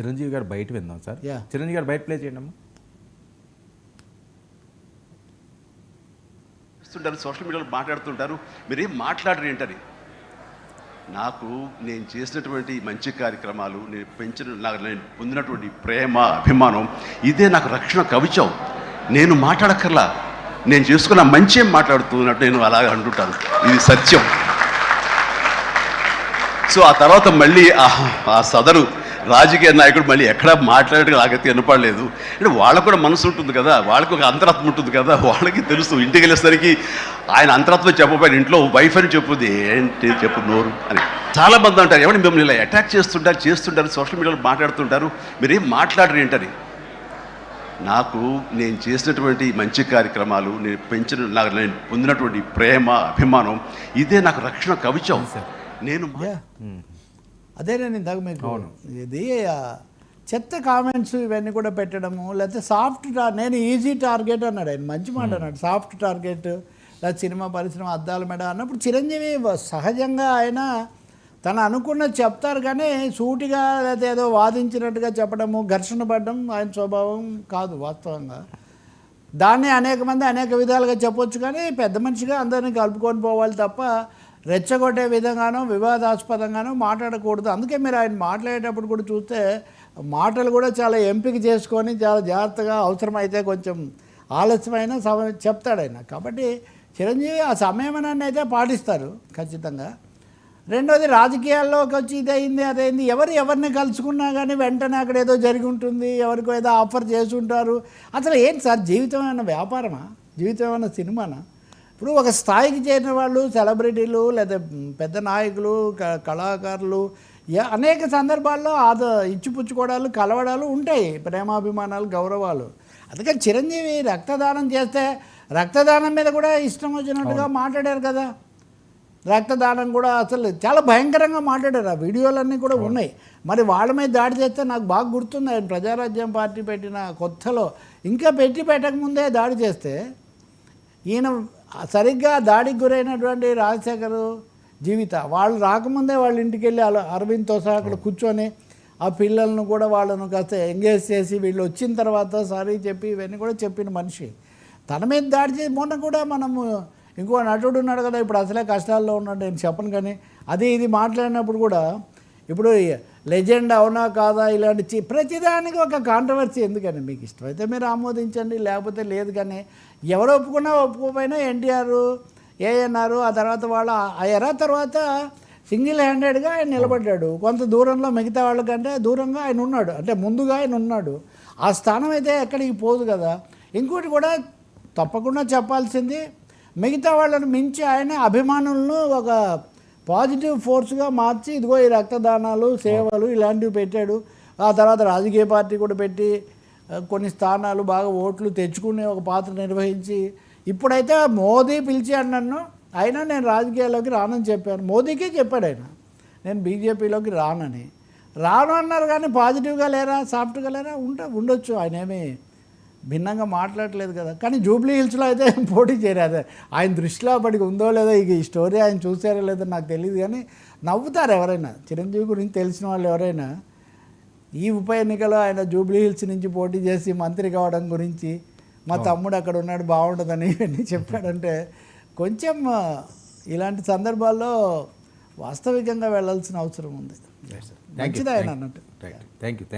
చిరంజీవి గారు బయట విందాం సార్. చిరంజీవి గారు బయట ప్లే చేయండి అమ్మా. సోషల్ మీడియాలో మాట్లాడుతుంటారు, మీరేం మాట్లాడరు ఏంటని. నాకు నేను చేసినటువంటి మంచి కార్యక్రమాలు, నేను పొందినటువంటి ప్రేమ అభిమానం ఇదే నాకు రక్షణ కవచం. నేను మాట్లాడక్కర్లా, నేను చేసుకున్న మంచి ఏం మాట్లాడుతున్నట్టు నేను అలాగే అంటుంటాను. ఇది సత్యం. సో ఆ తర్వాత మళ్ళీ ఆ సదరు రాజకీయ నాయకుడు మళ్ళీ ఎక్కడా మాట్లాడేది నాకైతే వినపడలేదు. అంటే వాళ్ళకు కూడా మనసు ఉంటుంది కదా, వాళ్ళకి ఒక అంతరాత్మ ఉంటుంది కదా, వాళ్ళకి తెలుసు. ఇంటికి వెళ్ళేసరికి ఆయన అంతరాత్మ చెప్పబోయిన ఇంట్లో వైఫ్ అని చెప్పుద్ది, ఏంటి చెప్పు నోరు అని. చాలామంది అంటారు, ఏమంటే మిమ్మల్ని ఇలా అటాక్ చేస్తుంటారు సోషల్ మీడియాలో మాట్లాడుతుంటారు, మీరేం మాట్లాడరు ఏంటని. నాకు నేను చేసినటువంటి మంచి కార్యక్రమాలు, నేను పొందినటువంటి ప్రేమ అభిమానం ఇదే నాకు రక్షణ కవచం. నేను అదే నేను ఇందాక మీకు ఇది చెత్త కామెంట్స్ ఇవన్నీ కూడా పెట్టడము, లేకపోతే నేను ఈజీ టార్గెట్ అన్నాడు ఆయన, మంచి మాట అన్నాడు. సాఫ్ట్ టార్గెట్ లేదా సినిమా పరిశ్రమ అద్దాల మేడ అన్నప్పుడు చిరంజీవి సహజంగా ఆయన తను అనుకున్నది చెప్తారు, కానీ సూటిగా లేకపోతే ఏదో వాదించినట్టుగా చెప్పడము, ఘర్షణ పడడం ఆయన స్వభావం కాదు వాస్తవంగా. దాన్ని అనేక మంది అనేక విధాలుగా చెప్పొచ్చు, కానీ పెద్ద మనిషిగా అందరినీ కలుపుకొని పోవాలి తప్ప రెచ్చగొట్టే విధంగానో వివాదాస్పదంగానో మాట్లాడకూడదు. అందుకే మీరు ఆయన మాట్లాడేటప్పుడు కూడా చూస్తే మాటలు కూడా చాలా ఎంపిక చేసుకొని చాలా జాగ్రత్తగా, అవసరమైతే కొంచెం ఆలస్యమైన సమయం చెప్తాడు ఆయన. కాబట్టి చిరంజీవి ఆ సంయమనాన్ని అయితే పాటిస్తారు ఖచ్చితంగా. రెండోది, రాజకీయాల్లోకి వచ్చి ఇదైంది అదైంది, ఎవరిని కలుసుకున్నా కానీ వెంటనే అక్కడ ఏదో జరిగి ఉంటుంది, ఎవరికో ఏదో ఆఫర్ చేసి ఉంటారు. అసలు ఏంటి సార్, జీవితం ఏమైనా వ్యాపారమా? జీవితం ఏమైనా సినిమానా? ఇప్పుడు ఒక స్థాయికి చేరిన వాళ్ళు, సెలబ్రిటీలు లేదా పెద్ద నాయకులు, కళాకారులు అనేక సందర్భాల్లో ఇచ్చిపుచ్చుకోవడాలు, కలవడాలు ఉంటాయి, ప్రేమాభిమానాలు, గౌరవాలు. అందుకని చిరంజీవి రక్తదానం చేస్తే రక్తదానం మీద కూడా ఇష్టం వచ్చినట్టుగా మాట్లాడారు కదా. రక్తదానం కూడా అసలు చాలా భయంకరంగా మాట్లాడారు, ఆ వీడియోలన్నీ కూడా ఉన్నాయి. మరి వాళ్ళ మీద దాడి చేస్తే నాకు బాగా గుర్తుంది, ఆయన ప్రజారాజ్యం పార్టీ పెట్టిన కొత్తలో ఇంకా పెట్టకముందే దాడి చేస్తే ఈయన సరిగ్గా దాడికి గురైనటువంటి రాజశేఖర్, జీవిత వాళ్ళు రాకముందే వాళ్ళ ఇంటికి వెళ్ళి అరవింద్తో సహా అక్కడ కూర్చొని ఆ పిల్లలను కూడా వాళ్ళను కాస్త ఎంగేజ్ చేసి వీళ్ళు వచ్చిన తర్వాత సారీ చెప్పి ఇవన్నీ కూడా చెప్పిన మనిషి. తన మీద దాడి చేసి మొన్న కూడా మనము ఇంకో నటుడు ఉన్నాడు కదా, ఇప్పుడు అసలే కష్టాల్లో ఉన్నాడు, నేను చెప్పను, కానీ అది ఇది మాట్లాడినప్పుడు కూడా ఇప్పుడు లెజెండ్ అవునా కాదా ఇలాంటి ప్రతిదానికి ఒక కాంట్రవర్సీ ఎందుకని. మీకు ఇష్టమైతే మీరు ఆమోదించండి, లేకపోతే లేదు. కానీ ఎవరు ఒప్పుకున్నా ఒప్పుకోపోయినా ఎన్టీఆర్, ఏఎన్ఆర్, ఆ తర్వాత వాళ్ళ ఆ ఎరా తర్వాత సింగిల్ హ్యాండెడ్గా ఆయన నిలబడ్డాడు. కొంత దూరంలో మిగతా వాళ్ళకంటే దూరంగా ఆయన ఉన్నాడు, అంటే ముందుగా ఆయన ఉన్నాడు. ఆ స్థానం అయితే ఎక్కడికి పోదు కదా. ఇంకోటి కూడా తప్పకుండా చెప్పాల్సింది, మిగతా వాళ్ళని మించి ఆయన అభిమానులను ఒక పాజిటివ్ ఫోర్స్గా మార్చి ఇదిగో ఈ రక్తదానాలు, సేవలు ఇలాంటివి పెట్టాడు. ఆ తర్వాత రాజకీయ పార్టీ కూడా పెట్టి కొన్ని స్థానాలు బాగా ఓట్లు తెచ్చుకునే ఒక పాత్ర నిర్వహించి, ఇప్పుడైతే మోదీ పిలిచాడు నన్ను, అయినా నేను రాజకీయాల్లోకి రానని చెప్పాను. మోదీకే చెప్పాడు ఆయన, నేను బీజేపీలోకి రాను అన్నారు. కానీ పాజిటివ్గా లేరా, సాఫ్ట్గా లేరా, ఉండొచ్చు, ఆయన ఏమీ భిన్నంగా మాట్లాడలేదు కదా. కానీ జూబ్లీ హిల్స్లో అయితే పోటీ చేరారు. ఆయన దృష్టిలో అప్పటికి ఉందో లేదో, ఈ స్టోరీ ఆయన చూసారో లేదో నాకు తెలియదు, కానీ నవ్వుతారు ఎవరైనా, చిరంజీవి గురించి తెలిసిన వాళ్ళు ఎవరైనా. ఈ ఉప ఎన్నికలో ఆయన జూబ్లీ హిల్స్ నుంచి పోటీ చేసి మంత్రి కావడం గురించి, మా తమ్ముడు అక్కడ ఉన్నాడు బాగుంటుందని ఇవన్నీ చెప్పాడంటే కొంచెం ఇలాంటి సందర్భాల్లో వాస్తవికంగా వెళ్ళాల్సిన అవసరం ఉంది. మంచిది ఆయన అన్నట్టు. Thank you.